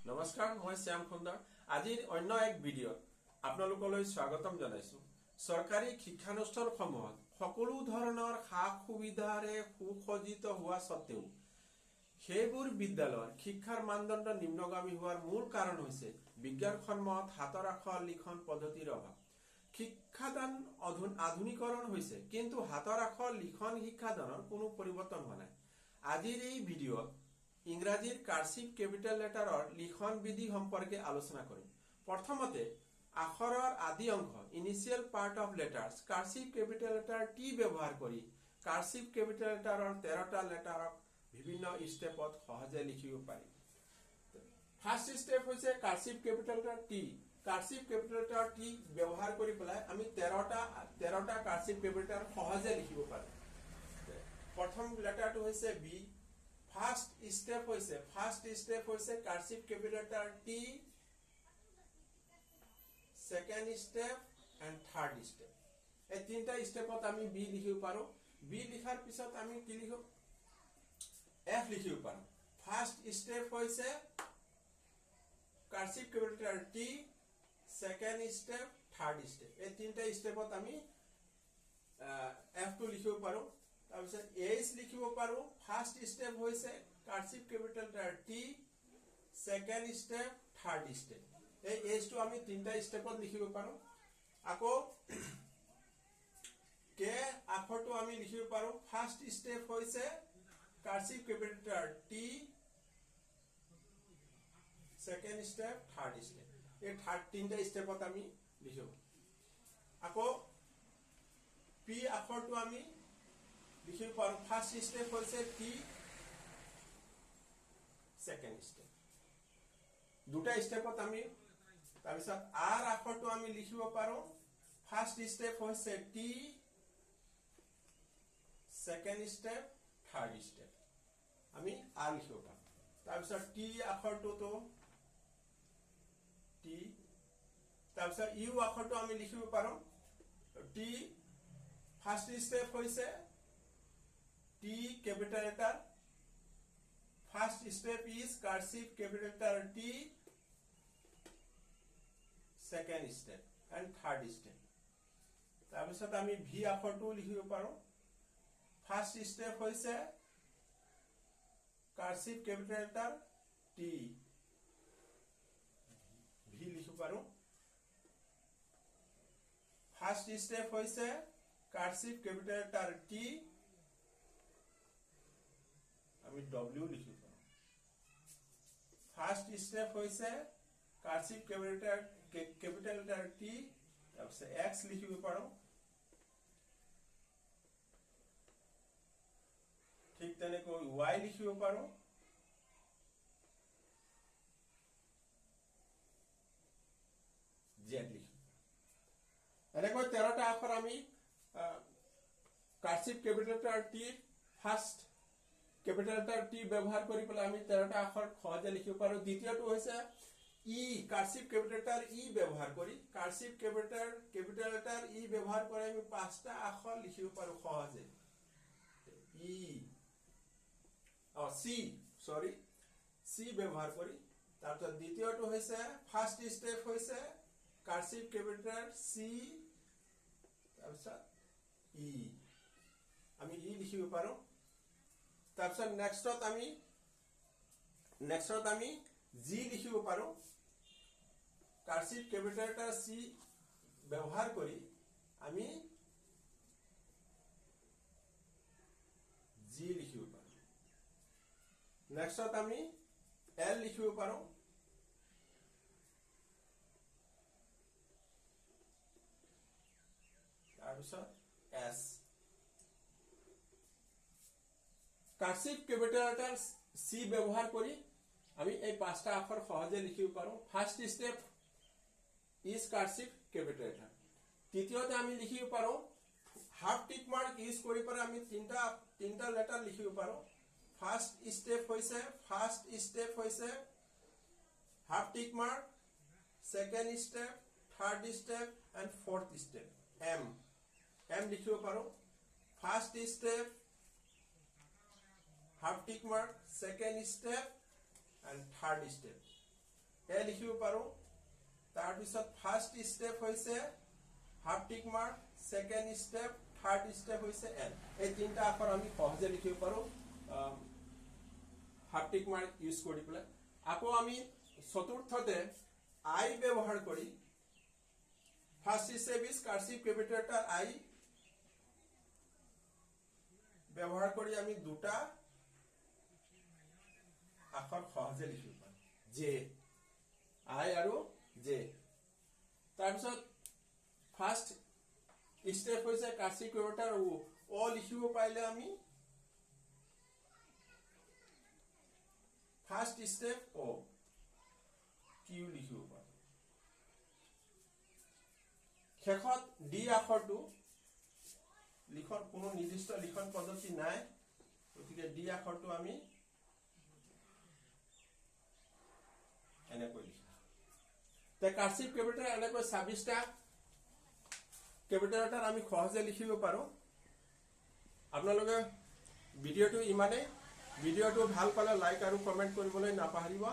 নমস্কাৰ, মই শ্যাম সুন্দৰ। আজিৰ অন্য এক ভিডিঅ'ত আপোনালোকলৈ স্বাগতম জনাইছো। চৰকাৰী শিক্ষানুষ্ঠানসমূহত সকলো ধৰণৰ সা-সুবিধাৰে সুসজ্জিত হোৱা স্বত্তেও সেইবোৰ বিদ্যালয়ৰ শিক্ষাৰ মানদণ্ড নিম্নগামী হোৱাৰ মূল কাৰণ হৈছে বিজ্ঞানসন্মত হাতৰ আখৰ লিখন পদ্ধতিৰ অভাৱ। শিক্ষাদান আধুনিকৰণ হৈছে, কিন্তু হাতৰ আখৰ লিখন শিক্ষাদানৰ কোনো পৰিৱৰ্তন হোৱা নাই। আজিৰ এই ভিডিঅ'ত ইংৰাজীৰ কাৰ্চিভ কেপিটেল লেটাৰৰ লিখন বিধি সম্পৰ্কে আলোচনা কৰিম। প্ৰথমতে আখৰৰ আদি অংশ initial part of letters cursive capital letter টি ব্যৱহাৰ কৰি কাৰ্চিভ কেপিটেল লেটাৰৰ 13টা লেটাৰক বিভিন্ন স্টেপত সহজে লিখিব পাৰি। ফাৰ্ষ্ট স্টেপ হৈছে cursive capital letter T. Cursive capital letter টি ব্যৱহাৰ কৰি পেলাই আমি 13টা কাৰ্চিভ কেপিটেল লেটাৰ সহজে লিখিব পাৰো। প্ৰথম লেটাৰটো হৈছে বি। ফাৰ্ষ্ট স্টেপ হৈছে কাৰ্চিভ কেপিটেল লেটাৰ টি, second step and third step. এই তিনটা স্টেপত আমি বি লিখিব পাৰো। বি লিখাৰ পিছত আমি কি লিখো, এফ লিখিব পাৰো। ফাৰ্ষ্ট স্টেপ হৈছে কাৰ্চিভ কেপিটেল লেটাৰ টি, সেকেন্ড স্টেপ, থাৰ্ড স্টেপ। এই তিনটা স্টেপত আমি এফ টো লিখিব পাৰো। তাৰপিছত এইচ লিখিব পাৰো। ফাৰ্ষ্ট স্টেপ হৈছে কাৰ্চিভ কেপিটেল লেটাৰ টি, সেকেন্ড স্টেপ, থাৰ্ড স্টেপ। এই এইচ টো আমি তিনটা স্টেপত লিখিব পাৰো। আকৌ কে আখৰটো আমি লিখিব পাৰো। ফাৰ্ষ্ট স্টেপ হৈছে কাৰ্চিভ কেপিটেল লেটাৰ টি, সেকেন্ড স্টেপ, থাৰ্ড স্টেপ। এই তিনটা স্টেপত আমি লিখিব। আকৌ পি আখৰটো আমি লিখিব পাৰো। ফাৰ্ষ্ট স্টেপ হৈছে টি, সেকেন্ড স্টেপ। দুটা স্টেপত আমি। তাৰপিছত আৰ আখৰটো আমি লিখিব পাৰো। ফাৰ্ষ্ট স্টেপ হৈছে T, second step, third step. আমি আৰ লিখিব পাৰো। তাৰপিছত টি আখৰটো টি। তাৰপিছত ইউ আখৰটো আমি লিখিব পাৰো টি। ফাৰ্ষ্ট স্টেপ হৈছে T capital letter. First step is cursive capital letter T. Second step and third step. তাৰপিছত আমি ভি আখৰটো লিখিব পাৰো। ফাৰ্ষ্ট স্টেপ হৈছে cursive capital letter T, V লিখিব পাৰো। ফাৰ্ষ্ট স্টেপ হৈছে কাৰ্চিভ কেপিটেল লেটাৰ টি, আমি ডব্লিউ লিখিব পাৰো। ফাৰ্ষ্ট স্টেপ হৈছে কাৰ্চিভ কেপিটেল লেটাৰ টি, তাৰপিছত এক্স লিখিব পাৰো। ঠিক তেনেকৈ ৱাই লিখিব পাৰো। জেড লিখিব। এনেকৈ 13টা আখৰ আমি cursive capital letter T first capital letter টি ব্যৱহাৰ কৰি পেলাই আমি 13টা আখৰ সহজে লিখিব পাৰো। দ্বিতীয়টো হৈছে ই, কাৰ্চিভ কেপিটেল লেটাৰ ই ব্যৱহাৰ কৰি কাৰ্চিভ কেপিটেল লেটাৰ ই ব্যৱহাৰ কৰি আমি 5টা আখৰ লিখিব পাৰো সহজে। ই চি ব্যৱহাৰ কৰি। তাৰপিছত দ্বিতীয়টো হৈছে ফাৰ্ষ্ট স্টেপ হৈছে কাৰ্চিভ কেপিটেল চি, তাৰপিছত ই, আমি ই লিখিব পাৰো। তাৰপিছত নেক্সটত আমি জি লিখিব পাৰো। কাৰ্চিভ কেপিটেল লেটাৰ চি ব্যৱহাৰ কৰি আমি জি লিখিব পাৰো। নেক্সটত আমি এল লিখিব পাৰো। তাৰপিছত S. Cursive capital letter C ব্যৱহাৰ কৰি আমি এই 5টা আখৰ সহজে লিখিব পাৰো। First step is cursive capital letter. তৃতীয়তে আমি লিখিব পাৰো হাফ টিক মাৰ্ক ইউজ কৰি পেলাই আমি তিনটা লেটাৰ লিখিব পাৰো। ফাৰ্ষ্ট স্টেপ হৈছে half tick mark, second step, third step and fourth step M লিখিব পাৰো। First step half tick mark, second step and third step. A লিখিব পাৰো তাৰপিছত ফাৰ্স্ট স্টেপ হৈছে half tick mark second step third step হৈছে N এই তিনটা আখৰ আমি সহজে লিখিব পাৰো হাফ টিক মাৰ্ক ইউজ কৰি পেলাই আকৌ আমি চতুৰ্থতে আই ব্যৱহাৰ কৰি first step is cursive capital letter I ব্যবহাৰ কৰি আমি দুটা আখৰ সহজে লিখিব পাৰো জে আই আৰু জে তাৰপিছত ফাৰ্স্ট স্টেপ হৈছে কাৰ্সিভ ক্যাপিটাল ও লিখিব পাইলে আমি ফাৰ্স্ট স্টেপ ও কিউ লিখিব পাৰো শেষত ডি আখৰটো লিখন কোনো নিৰ্দিষ্ট লিখন পদ্ধতি নাই গতিকে ডি আখৰটো আমি এনেকৈ লিখিম তে কাৰ্সিভ ক্যাপিটাল এনেকৈ 26টা ক্যাপিটাল লেটাৰ আমি সহজে লিখিব পাৰো আপোনালোকে ভিডিওটো ইমানে ভিডিওটো ভাল পালে লাইক আৰু কমেন্ট কৰিবলৈ নাপাহৰিব